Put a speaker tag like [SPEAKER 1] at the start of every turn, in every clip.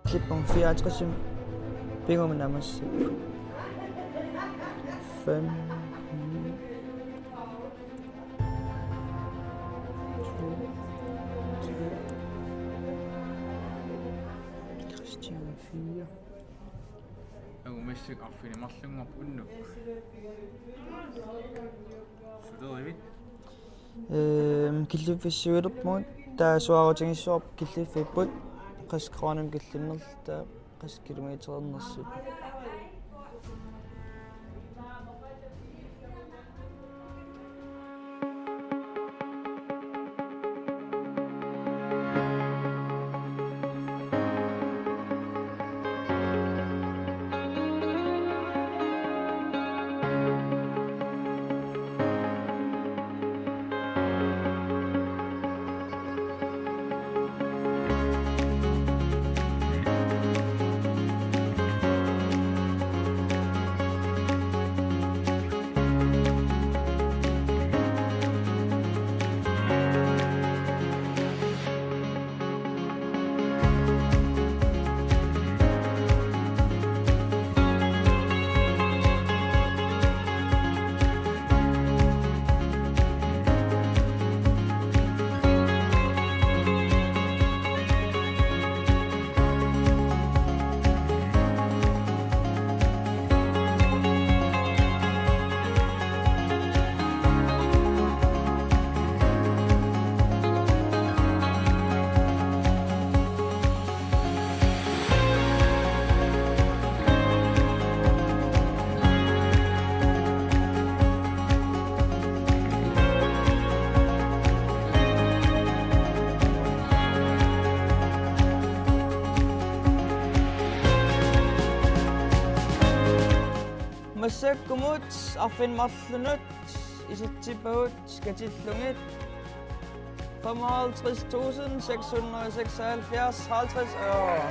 [SPEAKER 1] Klippung 54 Bingo nærmest 5 Christian 4
[SPEAKER 2] агумассак арфинимарлунгорп уннук судеривит
[SPEAKER 1] киллиффиссуилерпмут таасуарутингиссуарп киллиффиппут qasqaanam killinnerltaa qaskilometerernersut Masakkumut arfinmarlunut isitsipagut skatillungit 55.676 50 øre.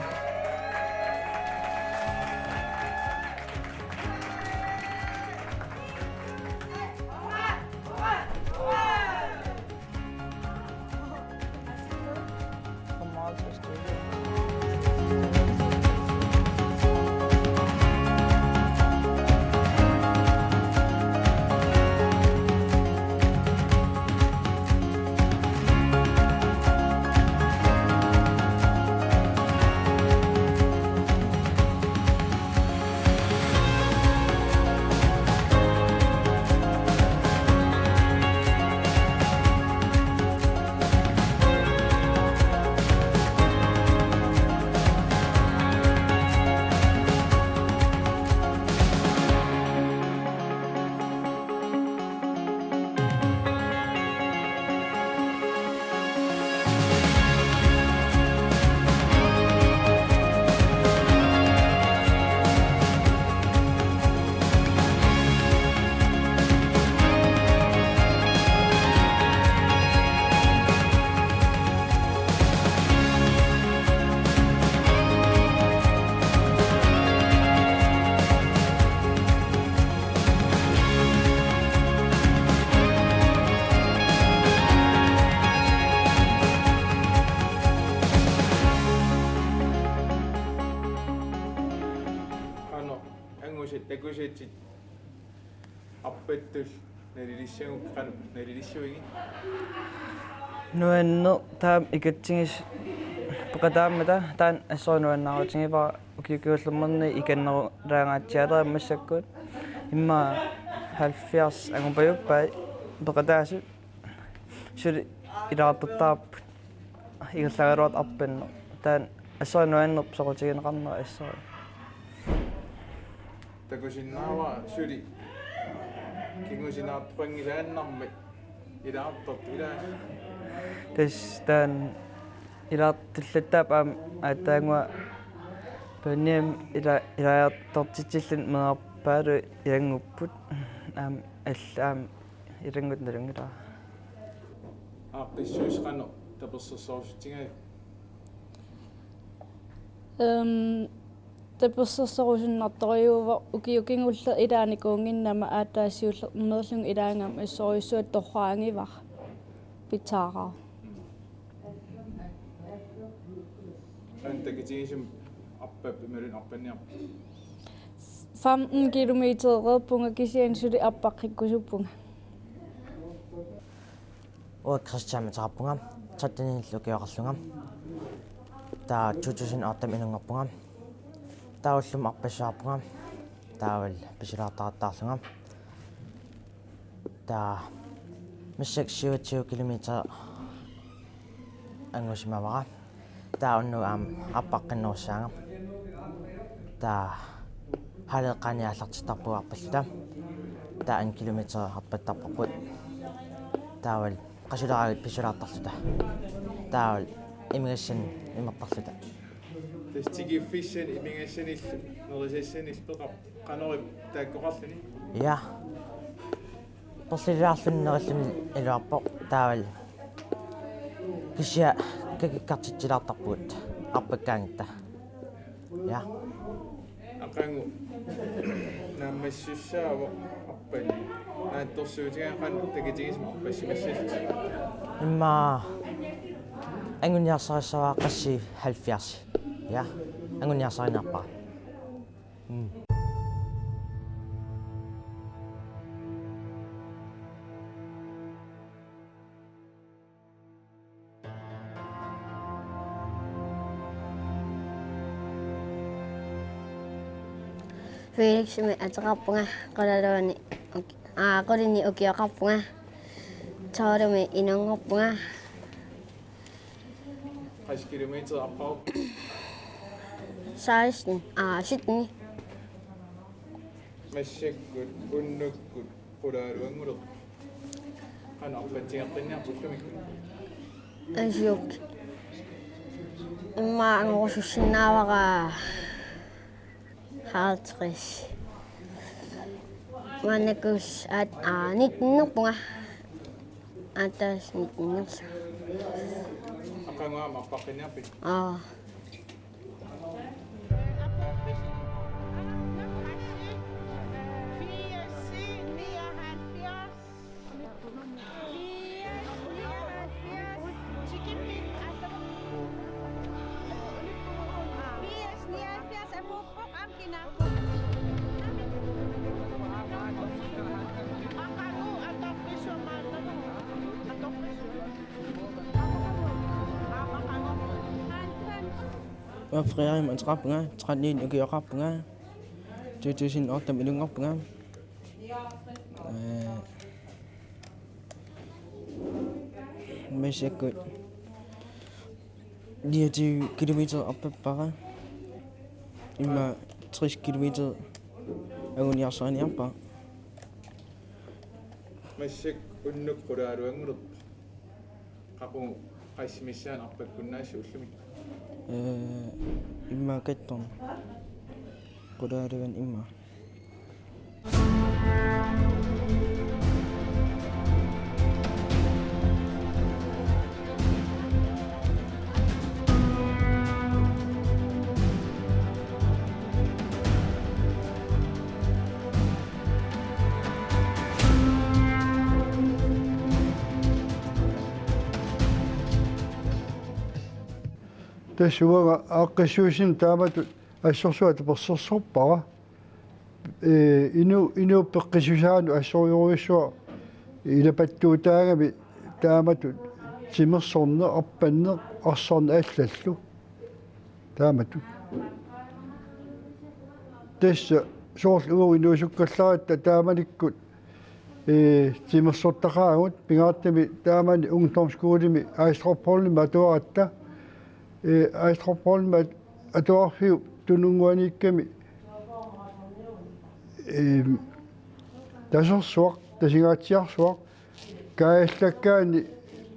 [SPEAKER 2] Takusitit appettul nalilissugin
[SPEAKER 1] Nuanno taam ikattingis paqataamata taan assoornuannaarutingipa ukiukiullermerni ikannerulaangaatialera massakkut imma 70 angupajuppai paqataasut suli ilaartattaarput igerlagaruat arpanno taan assoornuannerp soqutigineqarnera assoor
[SPEAKER 2] takusinnaava suli kingusinaartuqangilaannarmi ilaartort ilaas
[SPEAKER 1] taan ilaartillattaap aataangua paniam ilaartortitsillan meerpaalu ilangupput allaam ilangut nalungila
[SPEAKER 2] aaqissuusqanu tapersersoorsutingayu
[SPEAKER 3] tapersersorusinnartoriuva ukiukingulla ilaanikuunginnama aataasiullernerlung ilaangam assorissuat torraangivar pitaaraa
[SPEAKER 2] antakitigisum Appap imelun arpanniarpa.
[SPEAKER 3] 15 kilometer repunga kisian suli appaqikkusuppunga.
[SPEAKER 4] Christian Tarapungam, Tatini Lukiarlungam, Ta Chuchusin Atam Inungapungam, Tauslum Appesapungam, Tawel Bishirata Tarlungam, Ta Mishek 7 kilometer Angushimavara, Ta Unu Appakan Nosangam, Ta Halakani Alartitapu Appasita, Ta 1 kilometer Appatapaput, Tawel Qasulaal Bishiraatarluta. Taawal immigration imertarluta.
[SPEAKER 2] Tigi fishen immigration nerisassan ilpeqap qanorip taakkoqarluni.
[SPEAKER 4] Ja. Porsilaarlunnerilluni iluarpoq taawal kisia kakikkartitsilaartarpuut arpakkaangitta. Ja.
[SPEAKER 2] Aqangu naammassussaawa appani naattorsuutigaan takitigisma passimassallit.
[SPEAKER 4] Imma anguniarsarissawaa qassi 70. Ja. Anguniarsarinerpaa.
[SPEAKER 5] Felix me ataqarpunga qalaluani qolini ukiaqarpunga taarumi inanngorpunga
[SPEAKER 2] 8 kilometer appaup
[SPEAKER 5] 16 17
[SPEAKER 2] massakkut unnukkut qulaaluanguleq qana arpatiaqinniarpullumikkut
[SPEAKER 5] asiuk imma angorsussinnaavaqa 50 manakus at 19 atas 19
[SPEAKER 2] aqanguam arpaqqinniarpit
[SPEAKER 1] Fredagen Trappunga, 13 Ukiaqarpunga, 2008 Ilungorpunga. Massakkut 29 kilometer Appappara. Imma 60 kilometer Anguniarsarinerpa.
[SPEAKER 2] massak unnuk qulaaluanguleq qaqu qaissimissaan arpakkunnaassi ullumik
[SPEAKER 1] Imma katton. Qulaaluan imma.
[SPEAKER 6] Tassuaga aaqqissuusin taamatut assorsuat persersorpara inu peqqisusaanu assorjuruissua ilapattuutaangami taamatut simersorne arpanne arsarne allallu taamatut tassa soorlugu inuusukkallarat taamanikkut simersortaqaagut pingaartami taamani ungdomsskoolimi Aistrupholmi atuaratta Aistrupholmi atuarfiu tununguanikkami tasersuaq tasingaatiarsuaq kaallakkaani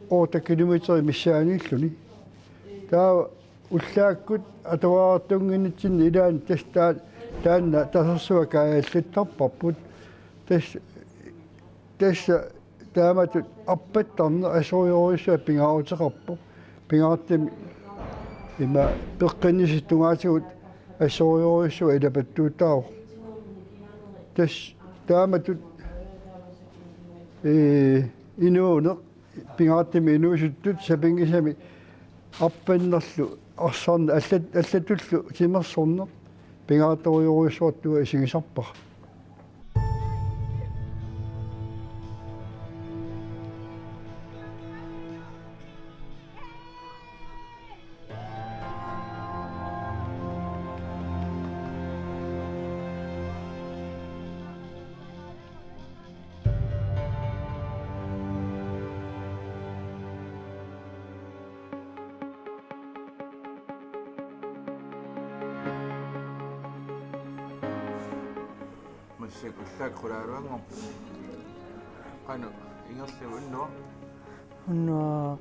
[SPEAKER 6] 8 kilometeri missaaniilluni taa ullaakkut atuaartunginitsinni ilaani tastaa taanna tasersua kaallittarparput tassa taamatut arpattarne asorjuruissua pingaarutеқарпу pingaartami ima peqqinnisittungaatigut asorjuruissua ilapattuutaaru tas taamatut inuuneq pingaartami inuusuttut sapingisami arpannerlu арсан аллатуллу тимерсорнер пингааториоруйссуартуа исигисарпар
[SPEAKER 2] массак уллаак хулааруангор qanu ингерлу уннуа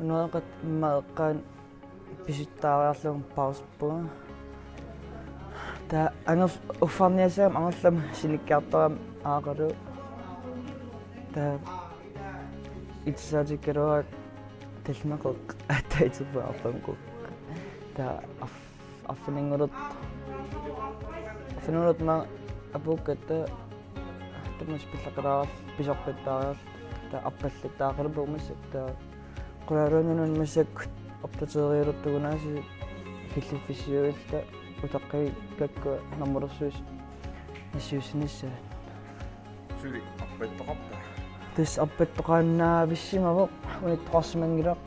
[SPEAKER 7] Unuaqat maqqaan pisuttaaриарлугум пауспуга та ангер уффарниасаам ангерлам синиккаартарам аақалу та итсаатиккалуак талмақеқ атаитипаарлугу та аффинингулут ма апуккатта тамас пиллақалаарал писорпаттаариар та аппаллаттаақалупуумассак та qularuununun massak oppateeriiluttugunaaси киллиффисиуилта утаққи какка наммерсуис нассиуснissaa
[SPEAKER 2] сули аппаттоқарпа
[SPEAKER 7] тас аппаттоқааннаа виссимавоқ униттоқарсимангилақ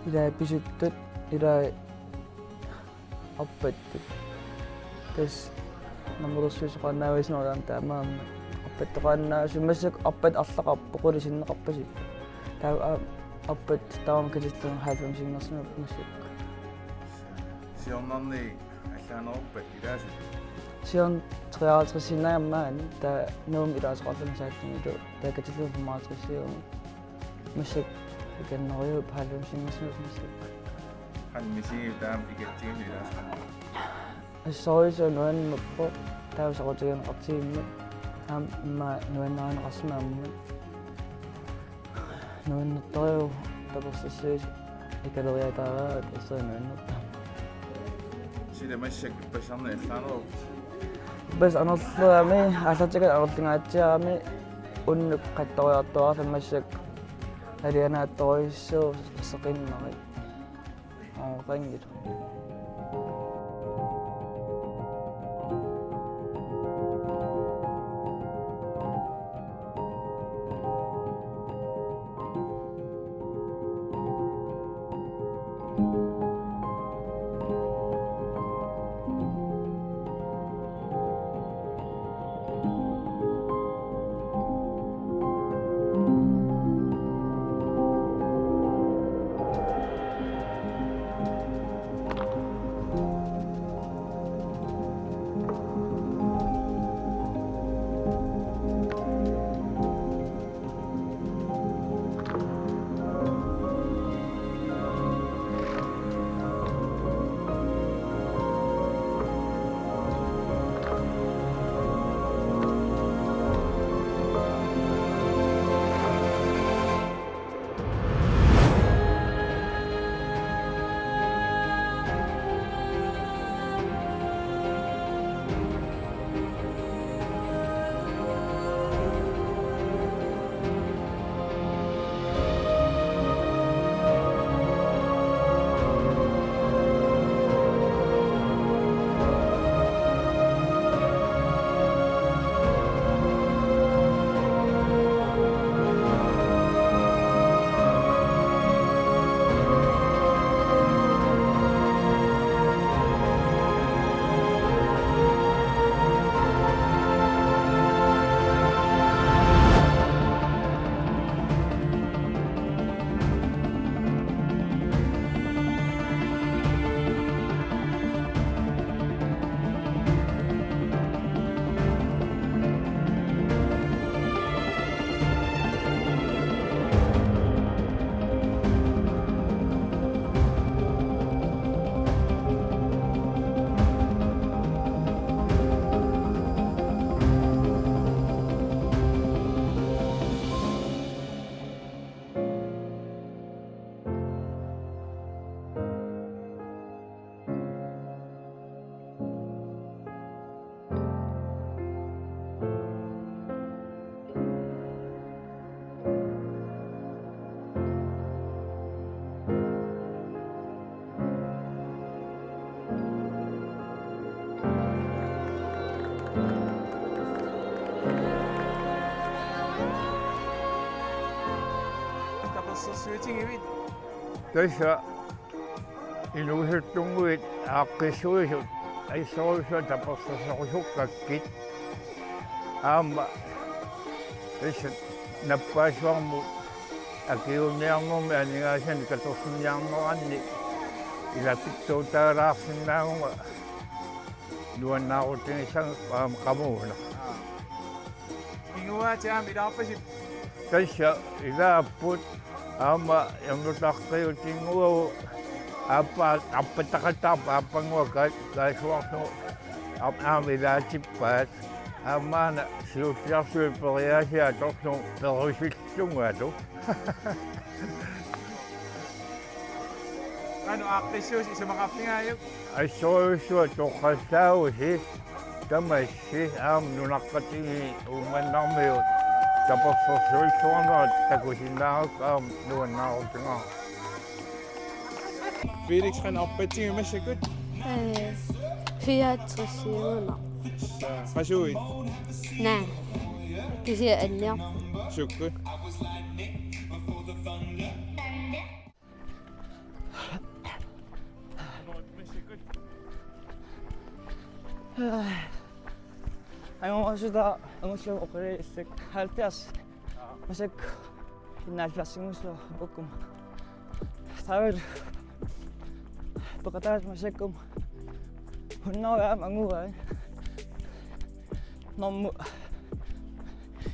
[SPEAKER 7] илаа писуттут илаа аппаттут тас наммерсуисоқааннаависноолаан таамаама аппаттоқааннаа сумассак аппат арлақарпоқулисиннеқарпасик таа аппат таам калиттун халфам сингерсинер массак
[SPEAKER 2] сиорнарни аллаанеруппат илаасу
[SPEAKER 7] сион 53 синааммаан таа нуум илаасеқарлун сааттимилу таа катиллун маатриссиум массак иканнериу халфам сингерсинер массак
[SPEAKER 2] хан мисиги таам игатсигин илаасу
[SPEAKER 7] ассоисо нуаннерпо таусақутиген қартигиммат ма нуаннааneqarsimaamma нуаннерториу таперсиссуис икалериатаараат ассаануаннерта
[SPEAKER 2] сида массак пассарна аллаанеру
[SPEAKER 7] бас анерлуами аллатигат анерлингаатсиарами уннук қатториартуарлу массак алианаатториссуу сеқиннери рингит
[SPEAKER 2] taperssersuitingivit
[SPEAKER 6] tässä ilusettunguit aaqqissuisut aissoruisua taperssersorusuqqakkit aama tässä nappaasuarmut akiuniarnurmi anigaasani katorsunniarneranni ilapittuutaalaarsinnaagunga nuannaarutingisang qamuuna
[SPEAKER 2] inguaatiam idaarpasit
[SPEAKER 6] tässä ilaapput aama yamnutaqqiyutinguagu appataqataarpa appangua kaasuarnu aama ilaatippaat aamaana siussiarsui periaasia tornu perusilsungaatu
[SPEAKER 2] anu aaqqissuus isamaqarlingaayuk
[SPEAKER 6] aissoruisua toqqassaagusi tamassi nunarqatigi uumannarmiut taperssersuissuarnuat takusinnaaruk nuannaarutinga
[SPEAKER 2] Felix han oppatingimassakut
[SPEAKER 5] 64 sider.
[SPEAKER 2] qasuit
[SPEAKER 5] Nej. Det siger Anja.
[SPEAKER 2] sukkut
[SPEAKER 7] ангуусута ангуслу оқилиссак 70 масак иннаалфассигуслу пуккум тавер пакатаас масаккум хуннаа ангуа ном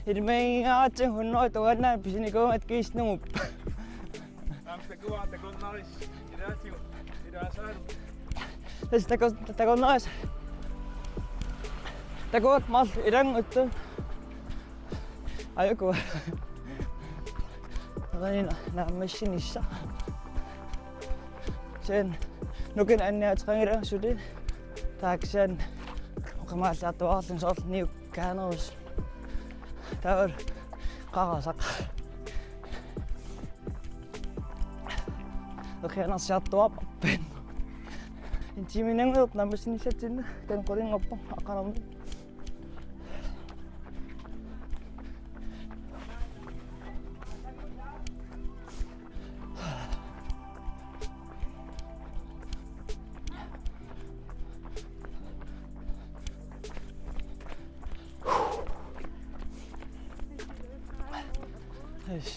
[SPEAKER 7] ирмейгаатин хуннаа тоганаа писникоат киснуп
[SPEAKER 2] amtakua takunnaris iraatiu iraasaar
[SPEAKER 7] тэс таконаас такуат мал ирангутtu аюку ранина наммашинисса sen nukin anniatrangila suli taaksan qamaalaatuarlun soorl niuk kaanerus taur qarasaq okianarsiartuarparpin intiminangeert nammasinissatsinna kan qolinngorpa aqanarni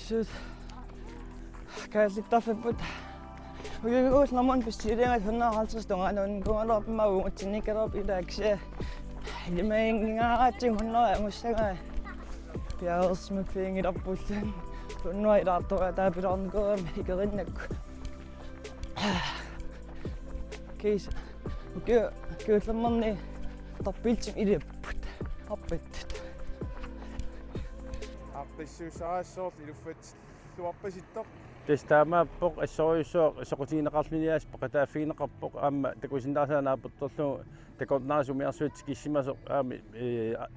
[SPEAKER 7] Shit. Kaalliqtarfaput uiguus namun pissiringat 150 tongaanun kungalorpima uungutsinnikkalorp ilaaksia ilimaiingaatsin 100 angussaga piaersmippiingilorpullan 100 ilaartua taapilarnikuam ikerinnakku keis kiullernerni torpiltim iliapput arpattut
[SPEAKER 2] aaqqissuusaraassoort iluffat luarpasittoq
[SPEAKER 8] тестаамааппоқ ассориуссуоқ соқутинеқарлиниас пақатааффигинеқарпоқ аама такусиндаасаанаапторлу такорнаарсумиарсуит киссимасоқ аами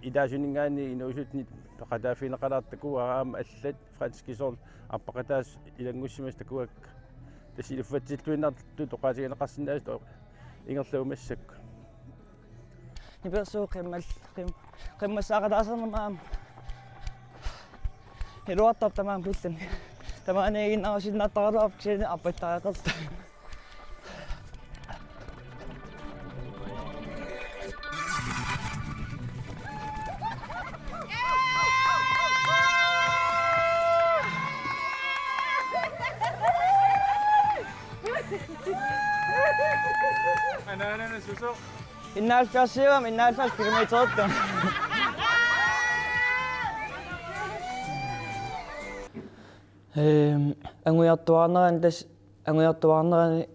[SPEAKER 8] идаасунингаани инуусутни пақатааффигинеқалаартакуа аама аллат франскисорл аппақатаас илангуссимас такуак тасилуффатсиллуиннаарту тоқаатигинеқарсинаас то ингерлуумассакку
[SPEAKER 7] ниберсуу қиммассааратаасернамаам хилуартар тамаам пуллани тамаанегин аусиннааттаратаап кисини аппаттаақерта
[SPEAKER 2] Anana suso
[SPEAKER 7] иннаалфиарсиуам иннаалфаас километрерта ангуяртуарнеран тас ангуяртуарнерани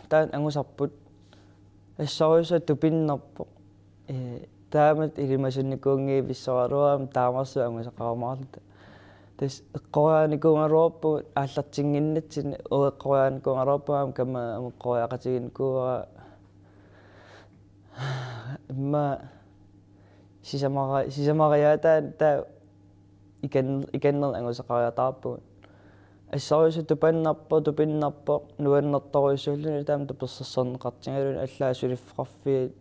[SPEAKER 7] таан ангусарпут ассориусу тупиннерпо таамат илимасунникуунгии виссораруам таамарсу ангусақарамаарлута тас эққорианикуунгалуарпу ааллартингиннатсини уэққорианикуунгалуарпуам кама амеққориақатигинкуара имма сисамариатаан таа иканнер ангусақариатаарпу ассориусу тупиннарпо нуаннерторуйссууллуни таам таперсерсернеқартингалуни аллаасулиффеқарфи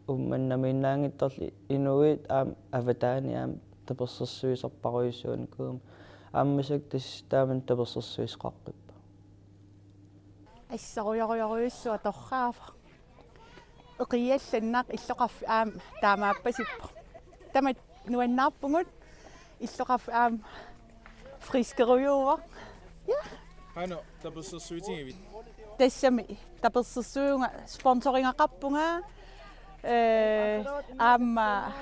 [SPEAKER 7] умманнамииннаангитторли инуит аам аватаани аам таперсерсуисерпаруйссууникуум ааммасак тас тааман таперсэрсуисқаққиппа
[SPEAKER 9] ассаруйоруйоруйуссуа торраава эқиалланнақ иллоқарф аам таамааппасиппа тамат нуаннаарпугут иллоқарф аам фрискеруйуува
[SPEAKER 2] Hano, tapos sa switching ibig.
[SPEAKER 9] тассами таперсэрсуунга спонсорингақарпунга аама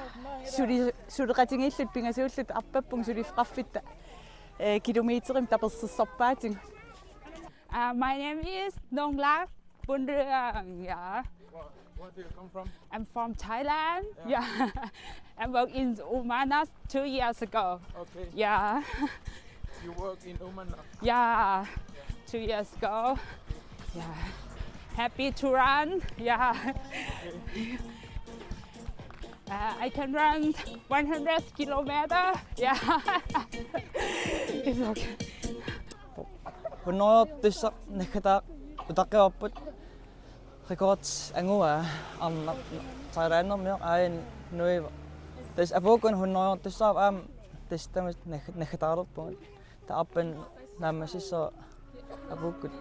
[SPEAKER 9] сулеқатингиллут пингасууллут арпаппун сулифқарфитта километрим таперсэрсарпаатинг.
[SPEAKER 3] My name is Nonglat Bundrung. Yeah.
[SPEAKER 2] Where do you come from?
[SPEAKER 3] I'm from Thailand. Yeah. I worked in Umanas 2 years ago.
[SPEAKER 2] Okay.
[SPEAKER 3] Yeah.
[SPEAKER 2] You work in Oman now?
[SPEAKER 3] Yeah. 2 years ago. Yeah. Happy to run. Yeah. I can run 100 kilometers. Yeah. It's okay.
[SPEAKER 7] Hunnoortussaq nakataaq utaqqivarput records angua amna sairaannermiaq aain nuiva tas apokun hunnoortussaap aam tas tamas nakataalerpun taappan naammasissa apokut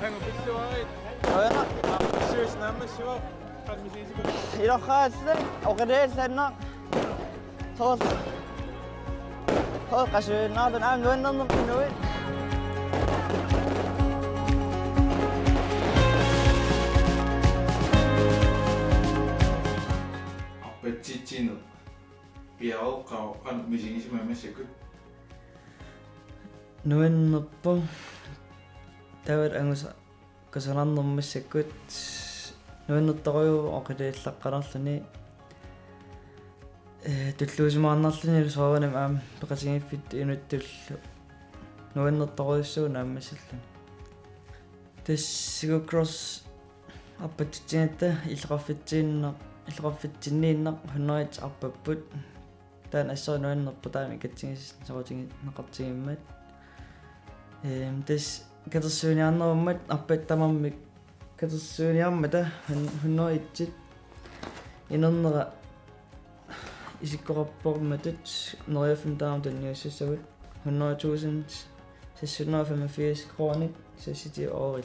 [SPEAKER 2] Hang on, big so alright.
[SPEAKER 7] Oina
[SPEAKER 2] Serious number, sure. Had me easy good.
[SPEAKER 7] iloqaatla oqadeellanna tool qasuinnaartan aam nuannerner nui
[SPEAKER 2] Appetitino. Piao kau kan missing si mama sekut.
[SPEAKER 7] nuannerpa тавар ангуса касанарнэрмассаккут нуаннэрторюу оқилииллаққаларлуни туллуусимаарнарлуни соорнам аам пеқатингиффит инуттуллу нуаннэрторюуссуу нааммасаллуни тассигу кросс аппатитсингатта иллеқарфитсиннииннақ хуннерит арпаппут таан ассоо нуаннерпа таами катсигис сорутинги неқартигиммат тас катерсуниарнеруммат арпаттамармик катерсуниармата хуннеритсит инернера исиккораппорматут нериаффин таам танниуссассавут 100,000 685 kroner сасити орил